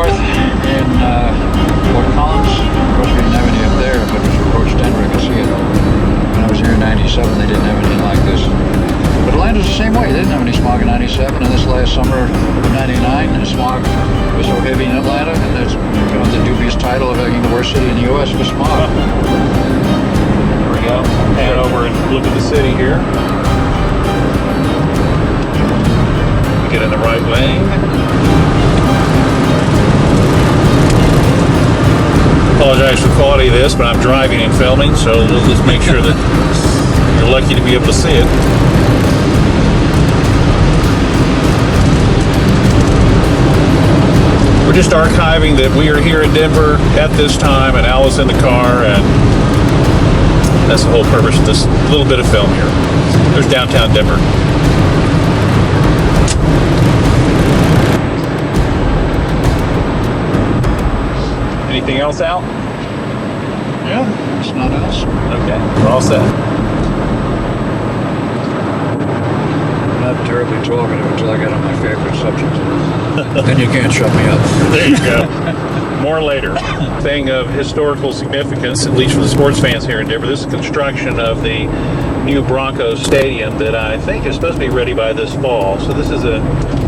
north in Fort Collins. Of course, we didn't have any up there, but as you approach Denver, you can see it. When I was here in 97, they didn't have anything like this. But Atlanta's the same way. They didn't have any smog in 97, and this last summer of 99, the smog was so heavy in Atlanta, and that's the dubious title of being the worst city in the U.S. for smog. There we go. Head over and look at the city here. Get in the right lane. Apologize for the quality of this, but I'm driving and filming, so we'll just make sure that you're lucky to be able to see it. We're just archiving that we are here in Denver at this time, and Al is in the car, and that's the whole purpose of this little bit of film here. There's downtown Denver. Anything else out? Yeah, it's not else. Okay, we're all set. I'm not terribly talkative until I get on my favorite subject. Then you can't shut me up. There you go. More later. Thing of historical significance, at least for the sports fans here in Denver, this is construction of the new Broncos Stadium that I think is supposed to be ready by this fall. So this is a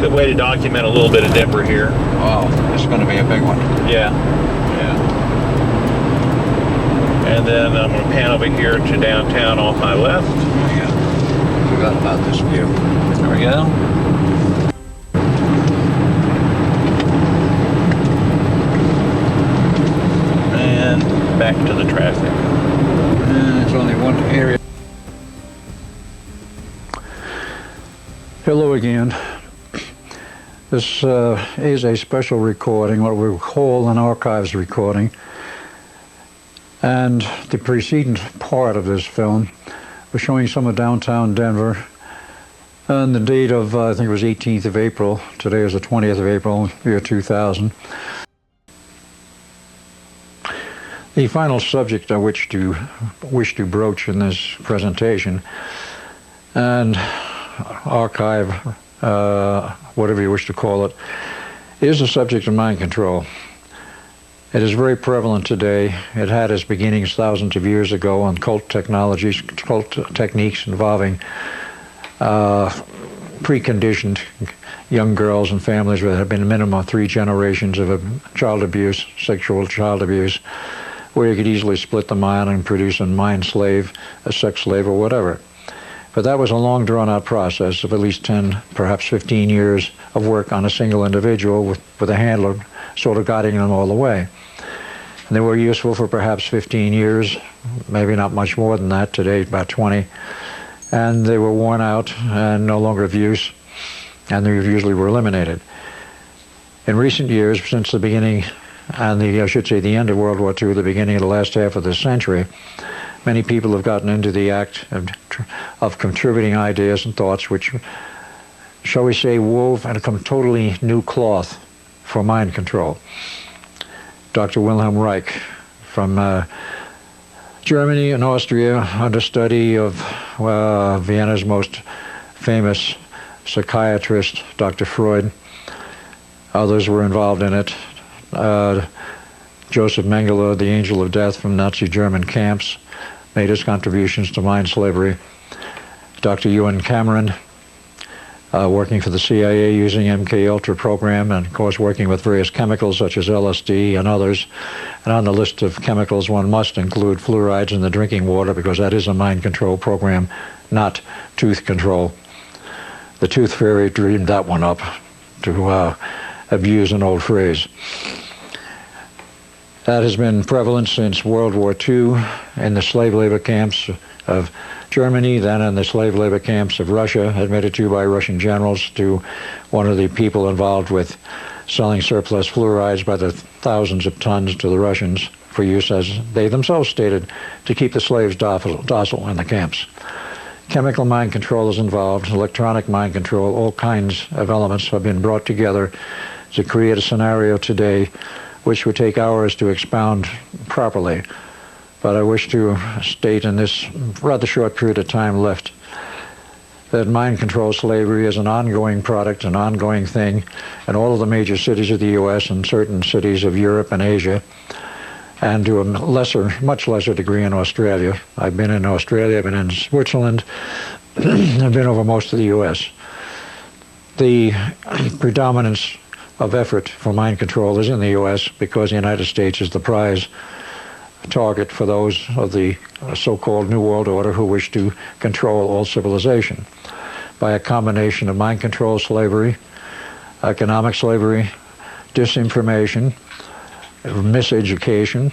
good way to document a little bit of Denver here. Wow, it's going to be a big one. Yeah. And then I'm going to pan over here to downtown off my left. Yeah. Forgot about this view. There we go. And back to the traffic. There's only one area. Hello again. This is a special recording, what we call an archives recording. And the preceding part of this film was showing some of downtown Denver. And the date of, I think it was 18th of April. Today is the 20th of April, year 2000. The final subject I wish to broach in this presentation and archive, whatever you wish to call it, is the subject of mind control. It is very prevalent today. It had its beginnings thousands of years ago on cult technologies, cult techniques involving preconditioned young girls and families where there have been a minimum of 3 generations of child abuse, sexual child abuse, where you could easily split the mind and produce a mind slave, a sex slave, or whatever. But that was a long drawn-out process of at least 10, perhaps 15 years of work on a single individual with a handler sort of guiding them all the way. And they were useful for perhaps 15 years, maybe not much more than that, today about 20. And they were worn out and no longer of use, and they usually were eliminated. In recent years, since the beginning, and I should say the end of World War II, the beginning of the last half of the century, many people have gotten into the act of contributing ideas and thoughts which, shall we say, wove and come totally new cloth for mind control. Dr. Wilhelm Reich from Germany and Austria, under study of Vienna's most famous psychiatrist, Dr. Freud. Others were involved in it. Joseph Mengele, the angel of death from Nazi German camps, made his contributions to mind slavery. Dr. Ewan Cameron, working for the CIA using MK Ultra program, and of course working with various chemicals such as LSD and others. And on the list of chemicals one must include fluorides in the drinking water, because that is a mind control program, not tooth control. The tooth fairy dreamed that one up, to abuse an old phrase. That has been prevalent since World War II in the slave labor camps of Germany, then in the slave labor camps of Russia, admitted to by Russian generals, to one of the people involved with selling surplus fluorides by the thousands of tons to the Russians for use, as they themselves stated, to keep the slaves docile in the camps. Chemical mind control is involved, electronic mind control, all kinds of elements have been brought together to create a scenario today which would take hours to expound properly. But I wish to state in this rather short period of time left that mind control slavery is an ongoing product, an ongoing thing in all of the major cities of the U.S. and certain cities of Europe and Asia, and to a much lesser degree in Australia. I've been in Australia, I've been in Switzerland, I've been over most of the U.S. The predominance of effort for mind control is in the U.S. because the United States is the prize target for those of the so-called New World Order who wish to control all civilization by a combination of mind control slavery, economic slavery, disinformation, miseducation,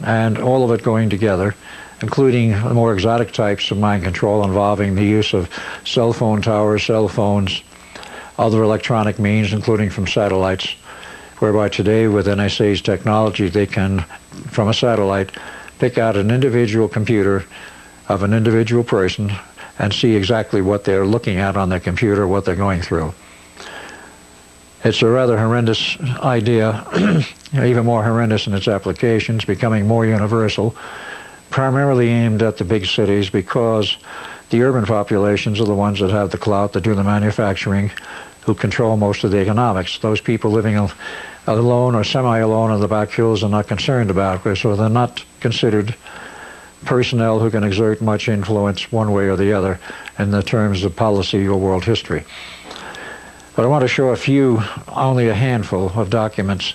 and all of it going together, including more exotic types of mind control involving the use of cell phone towers, cell phones, other electronic means, including from satellites, whereby today with NSA's technology they can, from a satellite, pick out an individual computer of an individual person and see exactly what they're looking at on their computer, what they're going through. It's a rather horrendous idea, even more horrendous in its applications, becoming more universal, primarily aimed at the big cities because the urban populations are the ones that have the clout, that do the manufacturing, who control most of the economics. Those people living alone or semi-alone in the back hills are not concerned about it, so they're not considered personnel who can exert much influence one way or the other in the terms of policy or world history. But I want to show only a handful of documents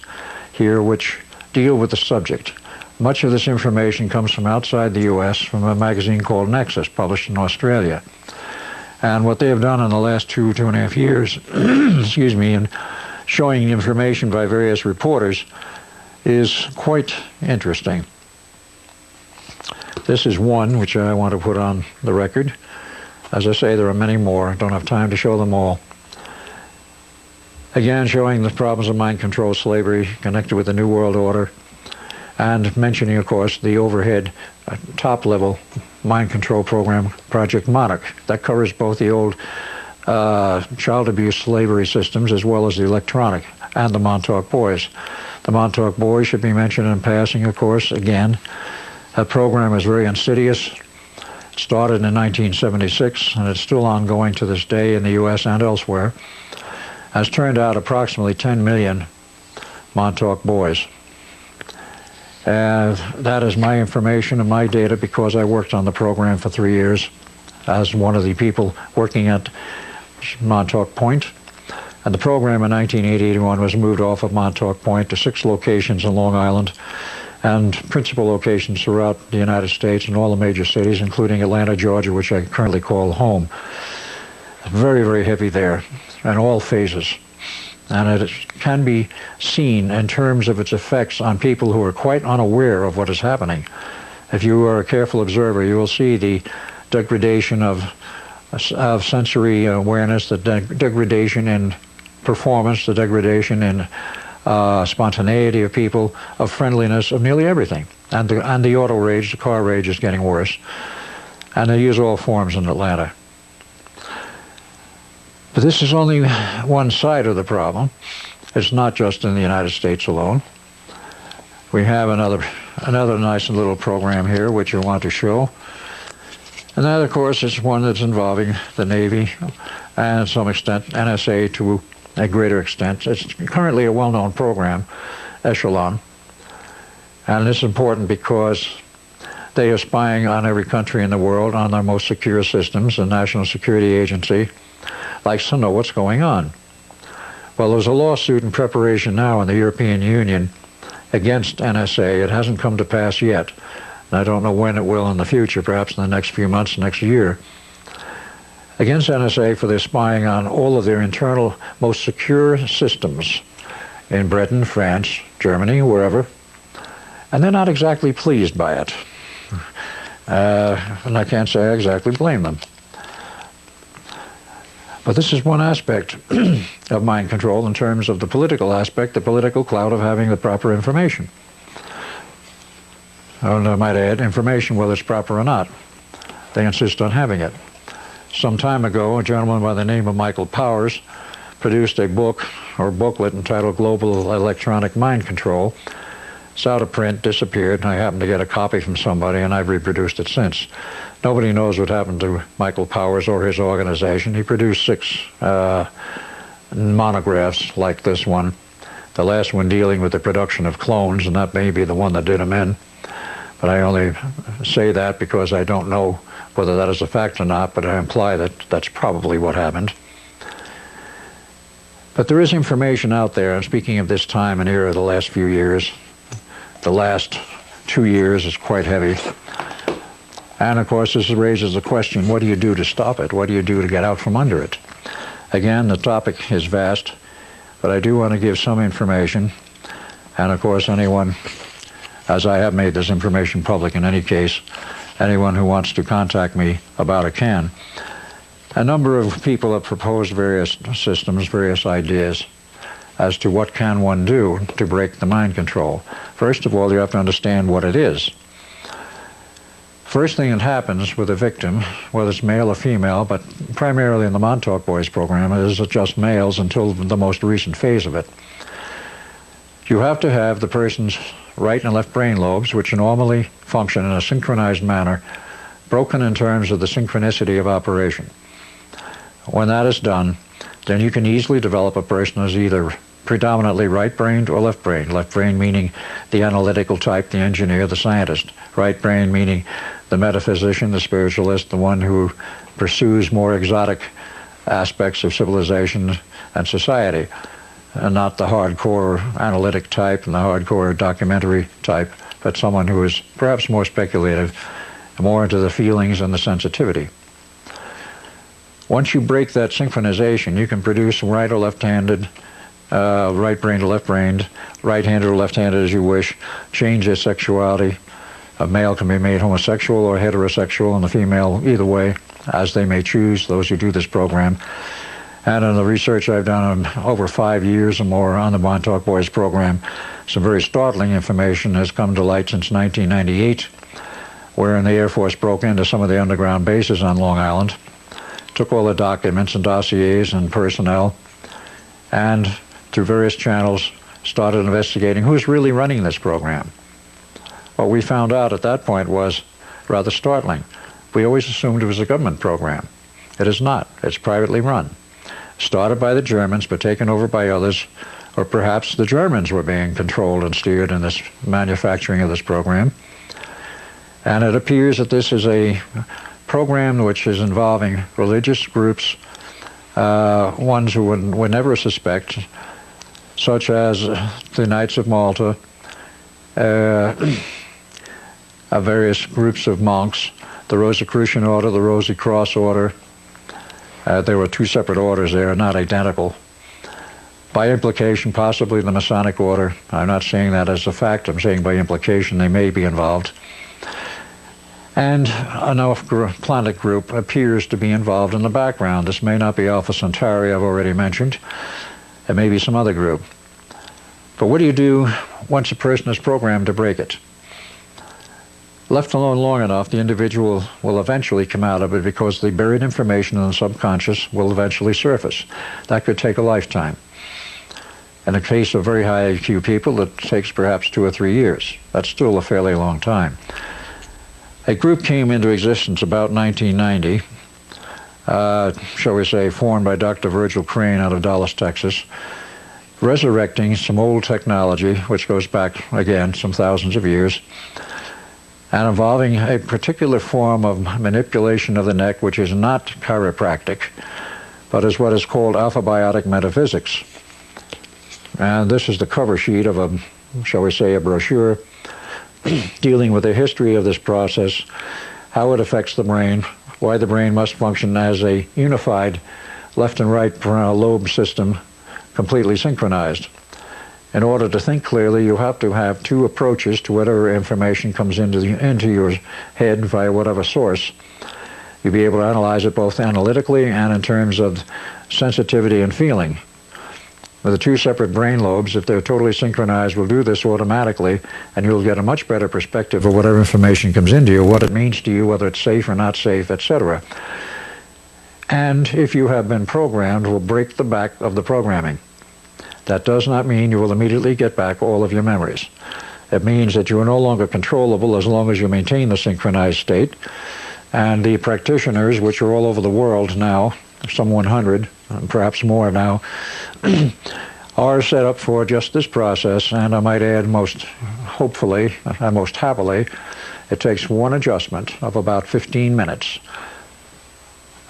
here which deal with the subject. Much of this information comes from outside the U.S., from a magazine called Nexus, published in Australia. And what they have done in the last 2.5 years, excuse me, in showing information by various reporters is quite interesting. This is one which I want to put on the record. As I say, there are many more. I don't have time to show them all. Again, showing the problems of mind control slavery connected with the New World Order, and mentioning, of course, the overhead top-level mind control program, Project Monarch. That covers both the old child abuse slavery systems as well as the electronic, and the Montauk Boys. The Montauk Boys should be mentioned in passing, of course. Again, that program is very insidious. It started in 1976, and it's still ongoing to this day in the U.S. and elsewhere. Has turned out approximately 10 million Montauk Boys. That is my information and my data because I worked on the program for 3 years as one of the people working at Montauk Point. And the program in 1981 was moved off of Montauk Point to 6 locations in Long Island and principal locations throughout the United States and all the major cities, including Atlanta, Georgia, which I currently call home. Very, very heavy there in all phases. And it can be seen in terms of its effects on people who are quite unaware of what is happening. If you are a careful observer, you will see the degradation of sensory awareness, the degradation in performance, the degradation in spontaneity of people, of friendliness, of nearly everything. And the auto rage, the car rage is getting worse. And they use all forms in Atlanta. But this is only one side of the problem. It's not just in the United States alone. We have another nice little program here which I want to show. And that, of course, is one that's involving the Navy and, to some extent, NSA to a greater extent. It's currently a well-known program, Echelon. And it's important because they are spying on every country in the world, on their most secure systems. The National Security Agency likes to know what's going on. Well, there's a lawsuit in preparation now in the European Union against NSA. It hasn't come to pass yet. And I don't know when it will in the future, perhaps in the next few months, next year, against NSA for their spying on all of their internal, most secure systems in Britain, France, Germany, wherever. And they're not exactly pleased by it. And I can't say I exactly blame them. But this is one aspect of mind control in terms of the political aspect, the political clout of having the proper information. And I might add, information, whether it's proper or not. They insist on having it. Some time ago, a gentleman by the name of Michael Powers produced a book or booklet entitled Global Electronic Mind Control. It's out of print, disappeared, and I happened to get a copy from somebody, and I've reproduced it since. Nobody knows what happened to Michael Powers or his organization. He produced 6 monographs like this one, the last one dealing with the production of clones, and that may be the one that did him in. But I only say that because I don't know whether that is a fact or not, but I imply that that's probably what happened. But there is information out there, and speaking of this time and era, the last few years, the last 2 years is quite heavy. And of course, this raises the question, what do you do to stop it? What do you do to get out from under it? Again, the topic is vast, but I do want to give some information. And of course, anyone, as I have made this information public in any case, anyone who wants to contact me about it can. A number of people have proposed various systems, various ideas as to what can one do to break the mind control. First of all, you have to understand what it is. First thing that happens with a victim, whether it's male or female, but primarily in the Montauk Boys program, is just males until the most recent phase of it. You have to have the person's right and left brain lobes, which normally function in a synchronized manner, broken in terms of the synchronicity of operation. When that is done, then you can easily develop a person as either predominantly right-brained or left-brained. Left-brained meaning the analytical type, the engineer, the scientist. Right-brained meaning the metaphysician, the spiritualist, the one who pursues more exotic aspects of civilization and society, and not the hardcore analytic type and the hardcore documentary type, but someone who is perhaps more speculative, more into the feelings and the sensitivity. Once you break that synchronization, you can produce right or left-handed, right-brained or left-brained, right-handed or left-handed as you wish, change their sexuality. A male can be made homosexual or heterosexual, and the female either way, as they may choose, those who do this program. And in the research I've done over 5 years or more on the Montauk Boys program, some very startling information has come to light since 1998, wherein the Air Force broke into some of the underground bases on Long Island, took all the documents and dossiers and personnel, and through various channels started investigating who's really running this program. What we found out at that point was rather startling. We always assumed it was a government program. It is not. It's privately run. Started by the Germans, but taken over by others, or perhaps the Germans were being controlled and steered in this manufacturing of this program. And it appears that this is a program which is involving religious groups, ones who would never suspect, such as the Knights of Malta, various groups of monks, the Rosicrucian Order, the Rosey Cross Order. There were 2 separate orders there, not identical. By implication, possibly the Masonic Order. I'm not saying that as a fact. I'm saying by implication they may be involved. And an planet group appears to be involved in the background. This may not be Alpha Centauri, I've already mentioned. It may be some other group. But what do you do once a person is programmed to break it? Left alone long enough, the individual will eventually come out of it because the buried information in the subconscious will eventually surface. That could take a lifetime. In the case of very high IQ people, it takes perhaps 2 or 3 years. That's still a fairly long time. A group came into existence about 1990, shall we say, formed by Dr. Virgil Crane out of Dallas, Texas, resurrecting some old technology, which goes back, again, some thousands of years, and involving a particular form of manipulation of the neck, which is not chiropractic, but is what is called alphabiotic metaphysics. And this is the cover sheet of a, shall we say, a brochure dealing with the history of this process, how it affects the brain, why the brain must function as a unified left and right lobe system, completely synchronized. In order to think clearly, you have to have 2 approaches to whatever information comes into your head via whatever source. You'll be able to analyze it both analytically and in terms of sensitivity and feeling. With the 2 separate brain lobes, if they're totally synchronized, will do this automatically, and you'll get a much better perspective of whatever information comes into you, what it means to you, whether it's safe or not safe, etc. And if you have been programmed, will break the back of the programming. That does not mean you will immediately get back all of your memories. It means that you are no longer controllable as long as you maintain the synchronized state. And the practitioners, which are all over the world now, some 100, and perhaps more now, are set up for just this process, and I might add most hopefully, and most happily, it takes one adjustment of about 15 minutes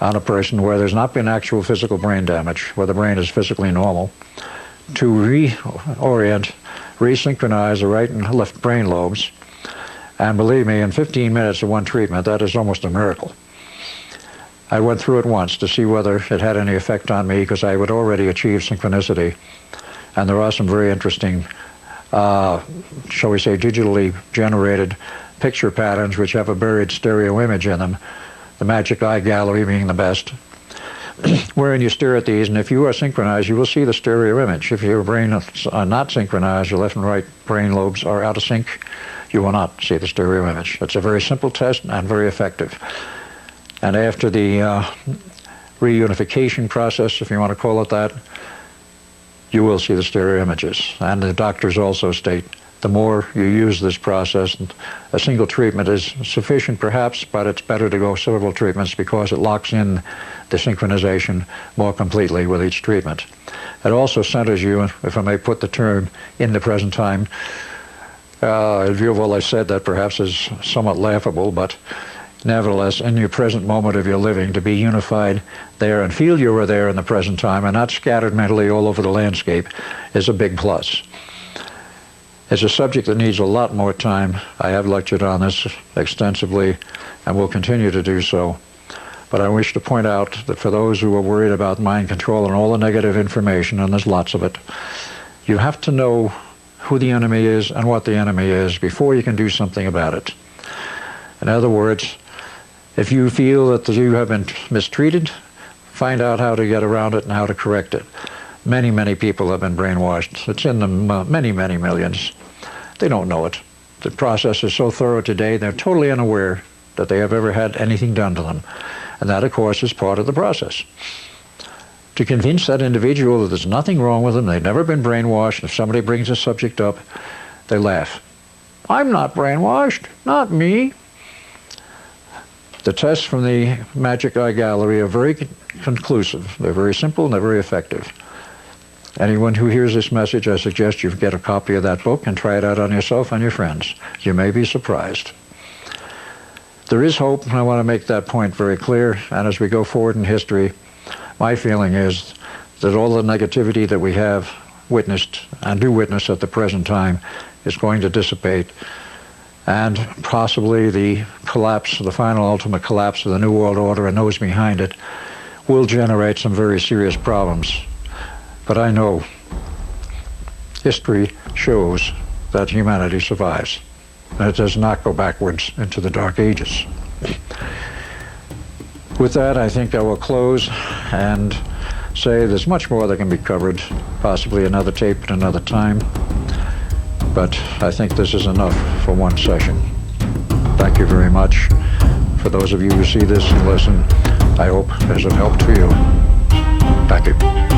on a person where there's not been actual physical brain damage, where the brain is physically normal, to reorient, resynchronize the right and left brain lobes. And believe me, in 15 minutes of one treatment, that is almost a miracle. I went through it once to see whether it had any effect on me, because I had already achieved synchronicity. And there are some very interesting, shall we say, digitally generated picture patterns which have a buried stereo image in them, the magic eye gallery being the best, wherein you stare at these, and if you are synchronized, you will see the stereo image. If your brain is not synchronized, your left and right brain lobes are out of sync, you will not see the stereo image. It's a very simple test and very effective. And after the reunification process, if you want to call it that, you will see the stereo images. And the doctors also state the more you use this process, a single treatment is sufficient perhaps, but it's better to go several treatments because it locks in the synchronization more completely with each treatment. It also centers you, if I may put the term, in the present time. In view of all I said, that perhaps is somewhat laughable, but nevertheless, in your present moment of your living, to be unified there and feel you are there in the present time and not scattered mentally all over the landscape is a big plus. It's a subject that needs a lot more time. I have lectured on this extensively and will continue to do so. But I wish to point out that for those who are worried about mind control and all the negative information, and there's lots of it, you have to know who the enemy is and what the enemy is before you can do something about it. In other words, if you feel that you have been mistreated, find out how to get around it and how to correct it. Many, many people have been brainwashed. It's in them many, many millions. They don't know it. The process is so thorough today, they're totally unaware that they have ever had anything done to them. And that, of course, is part of the process. To convince that individual that there's nothing wrong with them, they've never been brainwashed, if somebody brings a subject up, they laugh. I'm not brainwashed, not me. The tests from the Magic Eye Gallery are very conclusive. They're very simple and they're very effective. Anyone who hears this message, I suggest you get a copy of that book and try it out on yourself and your friends. You may be surprised. There is hope, and I want to make that point very clear, and as we go forward in history, my feeling is that all the negativity that we have witnessed and do witness at the present time is going to dissipate, and possibly the collapse, the final ultimate collapse of the New World Order and those behind it will generate some very serious problems. But I know history shows that humanity survives, and it does not go backwards into the Dark Ages. With that, I think I will close and say there's much more that can be covered, possibly another tape at another time, but I think this is enough for one session. Thank you very much. For those of you who see this and listen, I hope it has helped to you. Thank you.